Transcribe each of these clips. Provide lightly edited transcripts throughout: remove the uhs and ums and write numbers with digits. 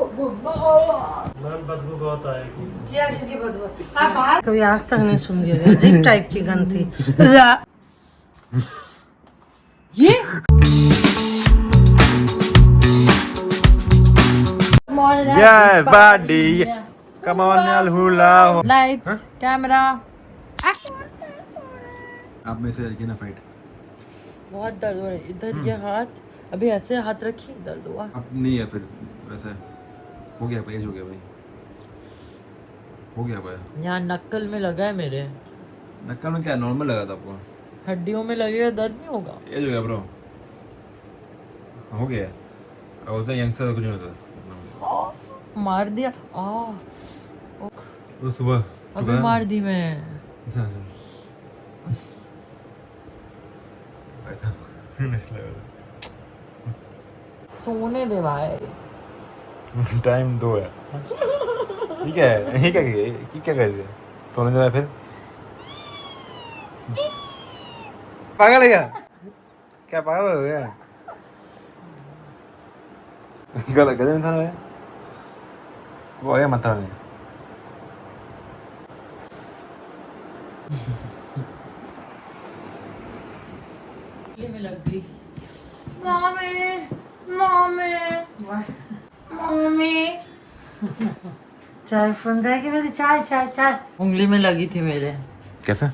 बदबू बहुत आएगी। क्या इसकी बदबू? आप बाहर कभी आज तक नहीं सुनी होगी, अजीब टाइप की गंध थी। ये Yes, buddy. Come on, y'all, hula. Lights camera. आप में से लड़की ना फाइट। बहुत दर्द हो रहा है इधर, ये हाथ अभी ऐसे हाथ रखी दर्द हुआ। अब नहीं है फिर वैसा हो गया भाई, हो गया भाई, हो गया भाई। यहाँ नक्कल में लगा है मेरे। नक्कल में क्या नॉर्मल लगा था आपको? हड्डियों में लगेगा, दर्द नहीं होगा। ये हो गया ब्रो, हो गया। अब होता है यंगस्टर कुछ नहीं होता। मार दिया वो सुबह अभी मार दी मैं। सोने दे भाई। टाइम 2 है। ठीक है, ये क्या कर रही है? सोने देना फिर पागल है क्या पागल हो गया? गलत इंसान है वो, है मत नहीं। में लग गई। मम्मी मम्मी मम्मी चाय बन जाएगी मेरी, चाय चाय चाय। उंगली में लगी थी मेरे। कैसे?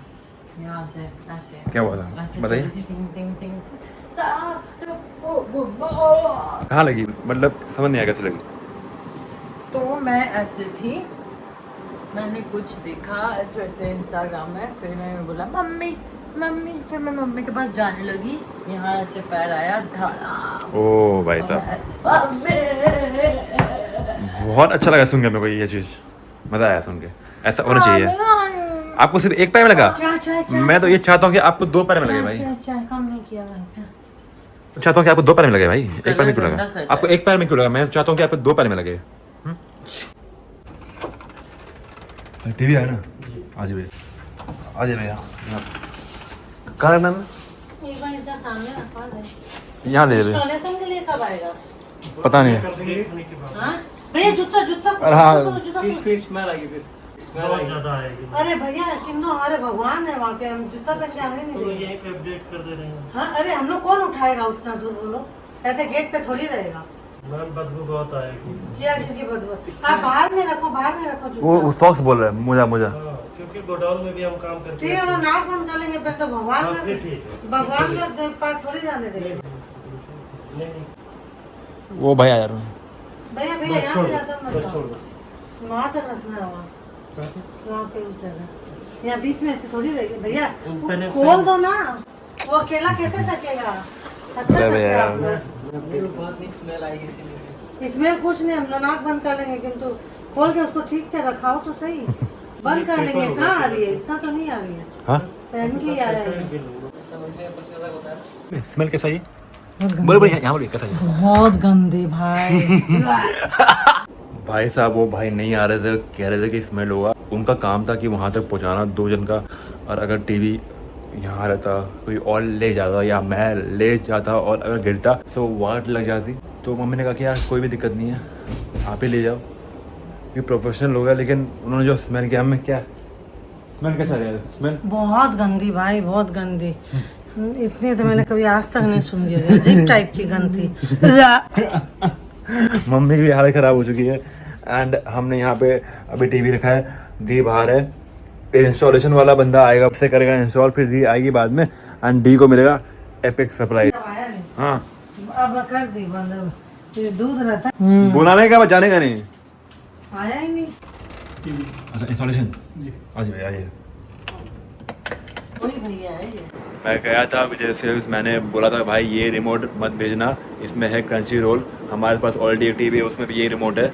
यहाँ से ऐसे। क्या हुआ था बताइए। टिंग टिंग टिंग। कहाँ लगी? मतलब समझ नहीं आया कैसे लगी। तो मैं ऐसे थी, मैंने कुछ देखा ऐसे ऐसे इंस्टाग्राम में, फिर मैंने बोला मम्मी मम्मी, फिर मैं मम्मी के पास जाने लगी, यहाँ ऐसे पैर आया ढाला। ओ भाई साहब, बहुत अच्छा लगा सुन के मेरे को ये चीज़, मज़ा आया सुन के। ऐसा होना चाहिए। आपको सिर्फ एक पैर में लगा? मैं तो ये चाहता हूँ कि आपको 2 पैर में लगे भाई। काम नहीं किया भाई। चाहता हूँ कि आपको 2 पैर में लगे भाई, एक पैर में क्यों लगा? आपको एक पैर में क्यों लगा? मैं चाहता हूँ कि आपको 2 पैर में लगे। टीवी है ना? आज भैया, आज भैया कहाँ रखना है? एक बार इधर सामने रखवा दे। यहाँ दे दे। इंस्टॉलेशन के लिए कब आएगा? पता नहीं। हाँ भैया, जूता जूता स्मेल आएगी फिर, बहुत ज्यादा आएगी। अरे भैया किन्नो हमारे भगवान है वहाँ पे, हम जूता पहन के आने नहीं तो देंगे। यहीं पे अपडेट कर दे रहे हैं। हाँ अरे हम लोग कौन उठाएगा उतना दूर, बोलो ऐसे गेट पे थोड़ी रहेगा। मैम बदबू बहुत आएगी। क्या इसकी बदबू? आप बाहर में रखो, बाहर में रखो जूता। वो सॉक्स बोल रहा है, मोजा मोजा। हाँ, क्योंकि गोडाउन में भी हम काम करते ठीक है, वो नाक बंद कर लेंगे, फिर तो भगवान हाँ, का फिर ठीक है। भगवान का पास थोड़ी जाने देंगे। नहीं वो भाई आ रहा भैया भैया यहाँ से जाता बस छोड़ हूँ, दो। वहाँ तक रखना है, वहाँ पे उस जगह, यहाँ बीच में ऐसे थोड़ी रहेगी भैया। पहले- खोल दो ना, वो अकेला कैसे सकेगा? अच्छा अरे करते भैया। आप लोग। स्मेल आएगी इसमें कुछ नहीं, हम लोग नाक बंद कर लेंगे, किंतु खोल के उसको ठीक से रखाओ तो सही। बंद कर लेंगे। कहाँ आ रही है? इतना तो नहीं आ रही है। हाँ? पहन की आ रही है। स्मेल कैसा है? बोल भाई, यहाँ बोलिए कैसा है? बहुत गंदे भाई। भाई साहब वो भाई नहीं आ रहे थे, कह रहे थे कि स्मेल होगा। उनका काम था कि वहाँ तक पहुँचाना 2 जन का, और अगर टीवी यहाँ रहता, कोई और ले जाता या मैं ले जाता और अगर गिरता तो वाट लग जाती। तो मम्मी ने कहा कि यार कोई भी दिक्कत नहीं है, आप ही ले जाओ, ये प्रोफेशनल होगा। लेकिन उन्होंने जो स्मेल किया, हमें क्या स्मेल कैसा रहा? स्मेल बहुत गंदी भाई, बहुत गंदी। इतनी तो मैंने कभी आज तक नहीं सुनी होगी, अजीब टाइप की गंद थी। मम्मी की भी हालत ख़राब हो चुकी है। एंड हमने यहाँ पे अभी टीवी रखा है, दी बाहर है, इंस्टॉलेशन वाला बंदा आएगा, उससे करेगा इंस्टॉल, फिर दी आएगी बाद में, एंड डी को मिलेगा एपिक सरप्राइज। हाँ अब कर दी बंद, ये दूध रहता बुलाने का, जाने का नहीं, आया ही नहीं। अच्छा इंस्टॉलेशन आज भाई आइए। कोई भैया है ये। मैं गया था विजय सेल्स, मैंने बोला था भाई ये रिमोट मत भेजना, इसमें है क्रंची रोल, हमारे पास ऑलरेडी एक टीवी है उसमें भी ये रिमोट है।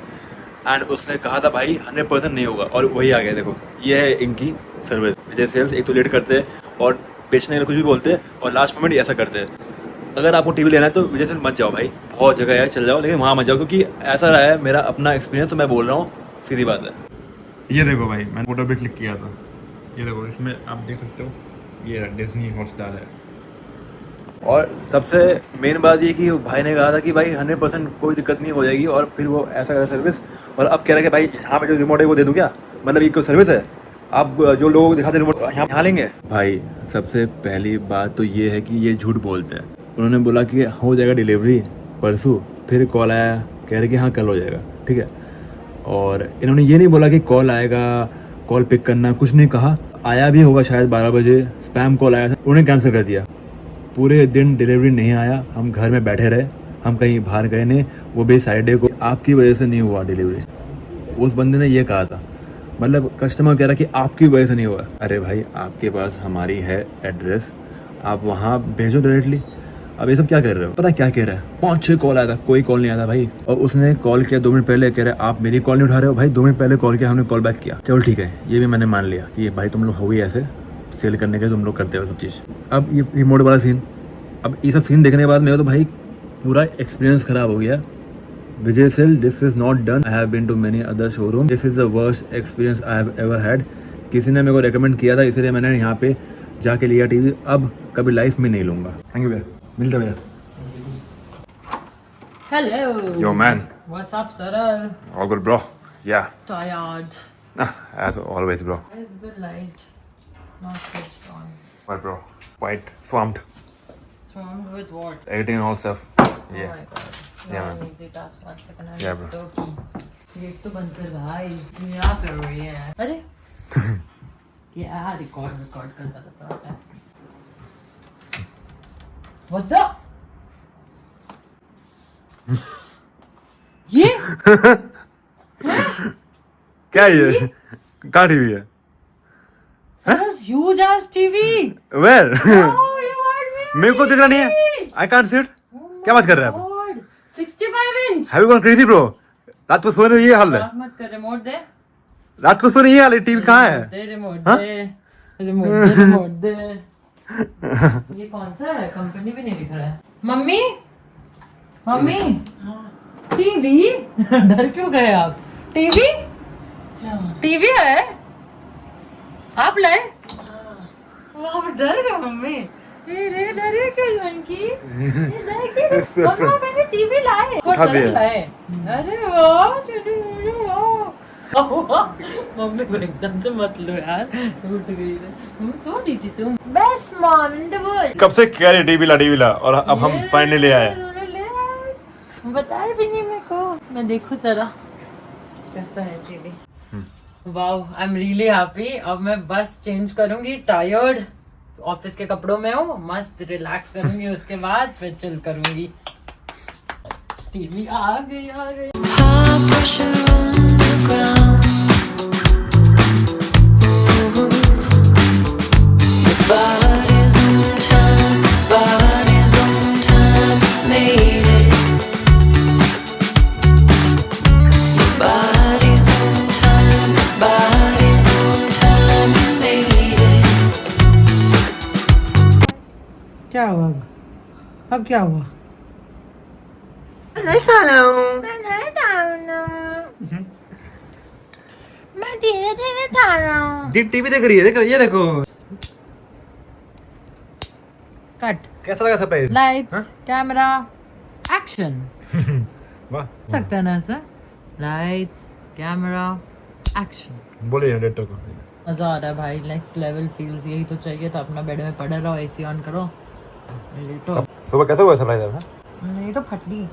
एंड उसने कहा था भाई 100% नहीं होगा, और वही आ गया। देखो ये है इनकी सर्विस। विजय सेल्स एक तो लेट करते हैं और बेचने का कुछ भी बोलते हैं, और लास्ट मोमेंट ऐसा करते हैं। अगर आपको टीवी लेना है तो विजय सेल्स मत जाओ भाई, बहुत जगह है चल जाओ, लेकिन वहाँ मत जाओ, क्योंकि ऐसा रहा है मेरा अपना एक्सपीरियंस, तो मैं बोल रहा हूँ, सीधी बात है। ये देखो भाई, मैंने फोटो भी क्लिक किया था, ये देखो इसमें आप देख सकते हो, ये डिज्नी हॉटस्टार है। और सबसे मेन बात ये कि भाई ने कहा था कि भाई 100% कोई दिक्कत नहीं हो जाएगी, और फिर वो ऐसा करा सर्विस, और अब कह रहा है कि भाई यहाँ पे जो रिमोट है वो दे दूँ क्या, मतलब ये कोई सर्विस है, आप जो लोगों को दिखाते रिमोट यहाँ लेंगे। भाई सबसे पहली बात तो ये है कि ये झूठ बोलते हैं। उन्होंने बोला कि हो जाएगा डिलीवरी परसों, फिर कॉल आया कह रहे कि हाँ कल हो जाएगा, ठीक है। और इन्होंने ये नहीं बोला कि कॉल आएगा, कॉल पिक करना, कुछ नहीं कहा। आया भी होगा शायद 12 बजे, स्पैम कॉल आया था, उन्होंने कैंसिल कर दिया। पूरे दिन डिलीवरी नहीं आया, हम घर में बैठे रहे, हम कहीं बाहर गए नहीं, वो भी सैटरडे को। आपकी वजह से नहीं हुआ डिलीवरी, उस बंदे ने ये कहा था, मतलब कस्टमर कह रहा कि आपकी वजह से नहीं हुआ। अरे भाई आपके पास हमारी है एड्रेस, आप वहाँ भेजो डायरेक्टली। अब ये सब क्या कर रहे हो, पता क्या कह रहा है, 5-6 कॉल आया था, कोई कॉल नहीं आया था भाई। और उसने कॉल किया 2 मिनट पहले, कह रहे आप मेरी कॉल नहीं उठा रहे हो। भाई 2 मिनट पहले कॉल किया, हमने कॉल बैक किया, चलो ठीक है, ये भी मैंने मान लिया कि भाई तुम लोग हो गई ऐसे सेल करने के, तुम लोग करते हो सब चीज़। अब ये रिमोट वाला सीन, अब ये सब सीन देखने के बाद मेरा तो भाई पूरा एक्सपीरियंस ख़राब हो गया। Vijay sale, this is not done, I have been too many other showroom, this is the worst experience I have ever had. किसी ने मेरे को रेकमेंड किया था, इसलिए मैंने यहाँ पे जाके लिया टीवी, अब कभी लाइफ में नहीं लूँगा। थैंक यू भैया, मिलता भैया। Hello. Yo man, What's up, Saral? all good bro? Yeah, Tired. as always bro. Why is good light not switched on? What bro? Quite swamped. Swamped with what? Editing and all stuff. Oh Yeah. my god. Yeah, Not man. an easy task. One second. Yeah, bro. Gate तो बंद कर भाई, क्या कर रही है? अरे ये रिकॉर्ड करता था। What the? ये क्या ये? कहाँ टीवी है? huge ass TV. Where? Oh, you heard me. मेरे को दिख रहा नहीं है। I can't see it. क्या बात कर रहे हैं आप? God, 65 inch. Have you gone crazy bro? रात को सोने ये हाल है। बात मत कर, रिमोट दे। रात को सोने ये हाल है, टीवी कहाँ है? दे रिमोट हाँ? दे, रिमोट दे। ये कौन सा है? कंपनी भी नहीं दिख रहा है। मम्मी मम्मी टीवी डर क्यों गए आप? टीवी है, आप लाए? आप डर गए मम्मी? रे डरे क्यों जानकी? ये डर क्यों? मम्मा मैंने टीवी लाए। उठा दिया। लाए। अरे वाह छोटी वाह। मम्मी को एकदम से मत लो यार, उठ गई है। मम्मी सो रही थी तुम? Best mom in the world. कब से कह रहे टीवी ला और अब हम फाइनली ले आए। बताया भी नहीं मेरे को, मैं देखूं जरा कैसा है TV. Wow, I am really happy. अब मैं बस चेंज करूंगी, टायर्ड, ऑफिस के कपड़ों में हूँ, मस्त रिलैक्स करूंगी, उसके बाद फिर चिल करूंगी। टीवी आ गई। क्या हुआ अब? क्या हुआ? नहीं खाना हूँ, मैं धीरे धीरे खा रहा हूँ। टीवी देख रही है, देखो ये देखो। कट। कैसा लगा सरप्राइज? Lights, camera, action. वाह, सकता है ना सर? Lights, camera, action. बोले डायरेक्टर को। मजा आ रहा है भाई, नेक्स्ट लेवल फील्स। यही तो चाहिए था, अपना बेड में पड़े रहो, एसी ऑन करो, लेटो। सुबह कैसा हुआ सरप्राइज है? नहीं तो फटली।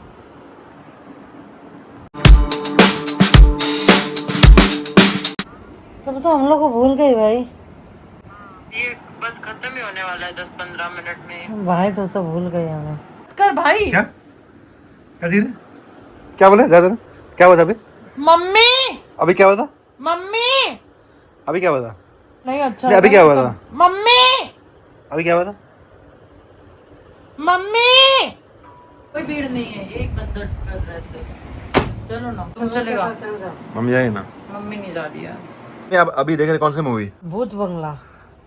तुम तो हम लोग को भूल गए भाई। ये बस खत्म ही होने वाला है 10-15 मिनट में। भाई तो भूल गए हमें। कर भाई। क्या धीरे? क्या बोले? ज्यादा क्या हुआ था अभी? मम्मी अभी क्या हुआ था? मम्मी अभी क्या हुआ था? नहीं अच्छा नहीं, अभी क्या हुआ था? मम्मी अभी क्या हुआ था? मम्मी कोई भीड़ नहीं है, एक बंदा कर रहा है से। चलो ना, तुम चलेगा? मम्मी जाएगी ना? मम्मी नहीं जा रही है। आप अभी देख रहे कौन सी मूवी? भूत बंगला।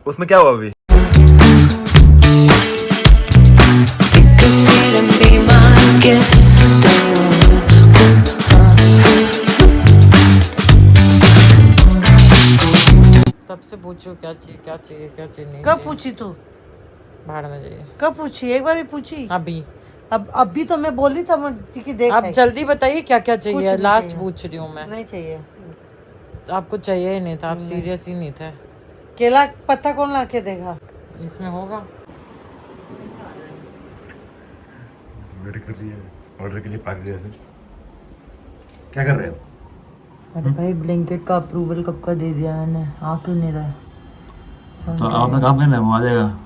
उसमें क्या हुआ अभी? तब से पूछो क्या चाहिए नहीं। कब पूछी तू? बाहर में जाइए। कब पूछी? एक बार भी पूछी? अभी अब अभी तो मैं बोली था कि देख आप है। जल्दी बताइए क्या क्या कुछ चाहिए। नहीं लास्ट चाहिए। पूछ रही हूँ मैं। नहीं चाहिए। तो आपको चाहिए ही नहीं था, आप सीरियस ही नहीं थे। केला पत्ता कौन ला के देगा? इसमें होगा। वेट कर रही है ऑर्डर के लिए पागल जैसे। क्या कर रहे हो? अरे भाई ब्लिंकिट का अप्रूवल कब का दे दिया मैंने, आ क्यों नहीं रहा है? तो आप अपना काम करना है, वो आ जाएगा।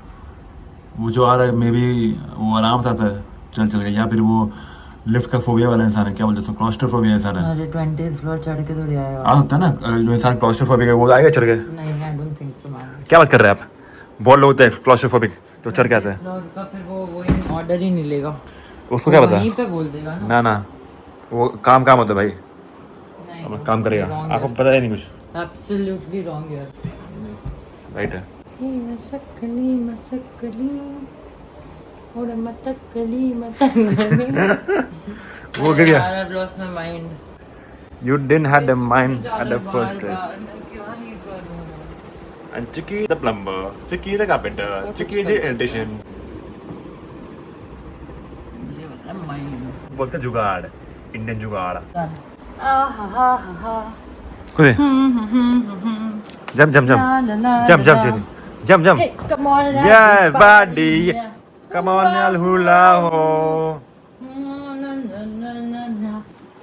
वो जो आ रहा है मे बी वो आराम से आता है, चल चल गया। या फिर वो लिफ्ट का फोबिया वाला इंसान है, क्या बोलते हैं, क्लॉस्ट्रोफोबिया इंसान है। अरे 20th फ्लोर चढ़ के थोड़ी आएगा। आ सकता है ना, जो इंसान क्लॉस्ट्रोफोबिक है वो आएगा चढ़ के। नहीं, I don't think so ma'am. क्या बात कर रहे हैं आप? बहुत लोग होते हैं क्लॉस्ट्रोफोबिक जो चढ़ के आते हैं। फ्लोर का फिर वो ही ऑर्डर ही नहीं लेगा, उसको क्या पता? वहीं पे बोल देगा ना। ना ना, वो काम काम होता है भाई, नहीं, अपना काम करेगा। आपको पता है नहीं कुछ। एब्सोल्युटली रॉन्ग यार। राइट है। मसकली मसकली और मतकली मतकली। वो गिर गया। I have lost my mind. You didn't have the mind at the first place. मैं क्या ही करूं? And Chicky the plumber, Chicky the carpenter, Chicky the electrician. ये वाला mind. बोलते हैं जुगाड़, इंडियन जुगाड़। आहा कुछ जम जम जम जम जम जम जम जम। Hey, come on, Yeah, buddy. Come on, y'all hula ho. Na, na, na, na, na.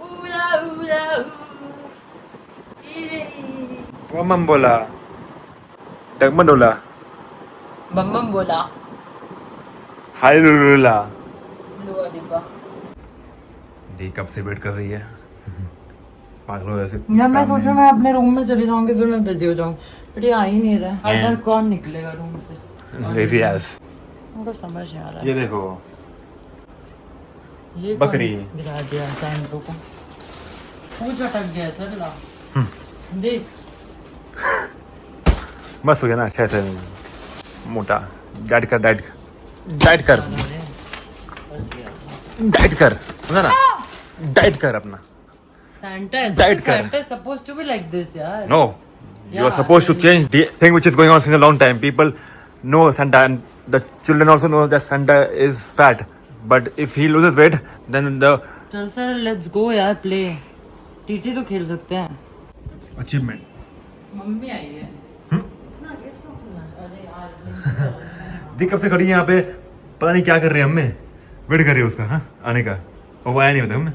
Ooh la, ooh la, ooh. वो मम बोला, डगमन डोला, बम बम बोला। हाय लुलुला। लुआ डिब्बा। दी कब से वेट कर रही है, पागल हो जैसे। यार मैं सोच रहा हूँ मैं अपने रूम में चली जाऊंगी, फिर मैं बिजी हो जाऊँ, बट ये आ ही नहीं रहा है। अंदर कौन निकलेगा रूम से? Lazy S. उनको समझ नहीं आ रहा है। ये देखो ये बकरी। कौन गिरा दिया सैंडो को? पूछ अटक गया सर ला। देख मस्त हो गया ना, अच्छा से मोटा। डाइट कर, डाइट डाइट कर, बस यार। डाइट कर, समझा ना, डाइट कर अपना। Santa is Diet कर। Santa is supposed to be like this यार। No, you are Yeah, supposed to change the thing which is going on since a long time. People know Santa, and the children also know that Santa is fat. But if he loses weight, then the चल sir let's go यार, play TT तो खेल सकते हैं। achievement. Mummy आई है। अरे यार दी कब से खड़ी है यहाँ पे, पता नहीं क्या कर रही है। हमें वेट कर रही है उसका, हाँ, आने का, और वो आया नहीं पता हमें।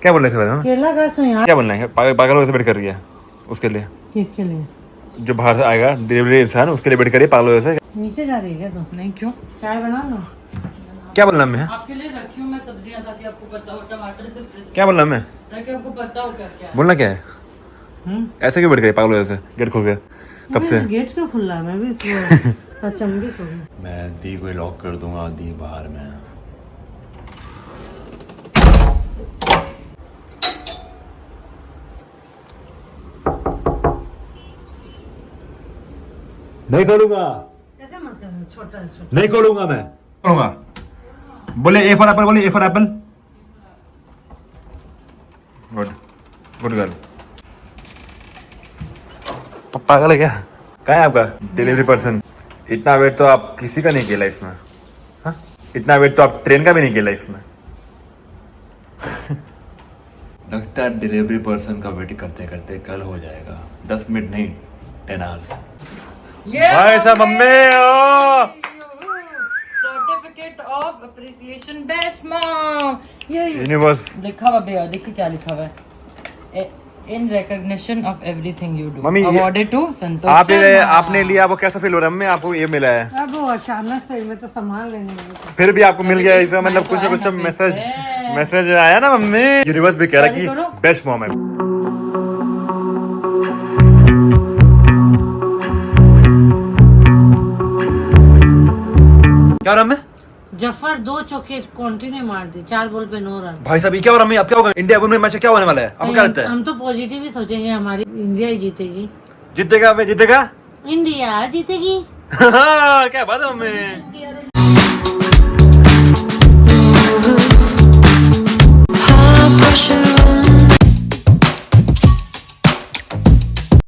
क्या बोल रहे थे भाई हम? केला का तो यहाँ क्या बोलना है? पागल वैसे वेट कर रही है उसके लिए, किसके लिए? जो बाहर से आएगा डिलीवरी इंसान, उसके लिए वेट करिए पागल वैसे। नीचे जा रही है क्या तो? नहीं क्यों? चाय बना लो। क्या बोलना है? आपके लिए रखी हूँ मैं सब्जियां ताकि आपको पता हो। टमाटर से क्या बोलना है? ताकि आपको पता हो क्या क्या है। बोलना क्या है? ऐसे क्यों वेट करिए पागल वैसे, गेट खोल के कब से? गेट क्यों खुला है? मैं भी इसमें अचंभे को हूँ। मैं दी को लॉक कर दूंगा, दी बाहर में। नहीं खोलूंगा, ऐसे मत कर, छोटा छोटा। नहीं खोलूंगा, मैं खोलूंगा। बोले ए फॉर एप्पल, बोले A for Apple. Good good girl. पागल है क्या? कहाँ है आपका डिलीवरी पर्सन? इतना वेट तो आप किसी का नहीं किया लाइफ में, हाँ? इतना वेट तो आप ट्रेन का भी नहीं किया लाइफ में। लगता है डिलीवरी पर्सन का वेट करते करते कल हो जाएगा। 10 मिनट नहीं, 10 आवर्स। भाई साहब मम्मी ओ certificate of appreciation best mom. ये यूनिवर्स लिखा हुआ भैया, देखिए क्या लिखा हुआ है। In recognition of everything you do, mummy, awarded to Santosh आपने शर्मा। आपने लिया, वो कैसा फील हो रहा है? मम्मी आपको ये मिला है, अब वो अचानक से मैं तो संभाल लेंगे। फिर भी आपको मिल गया, इसका मतलब कुछ ना कुछ तो मैसेज आया ना मम्मी। यूनिवर्स भी कह रहा है कि बेस्ट मॉम है। क्या रहा मैं? जफर 2 चौके कंटिन्यू मार दी, 4 बॉल पे 9 रन। भाई साहब ये क्या हो रहा है? अब क्या होगा? इंडिया वुमेन मैच क्या होने वाला है? आपको क्या लगता है? हम तो पॉजिटिव ही सोचेंगे, हमारी इंडिया ही जीतेगी। जीतेगा? मैं जीतेगा? इंडिया जीतेगी। क्या बात है मम्मी?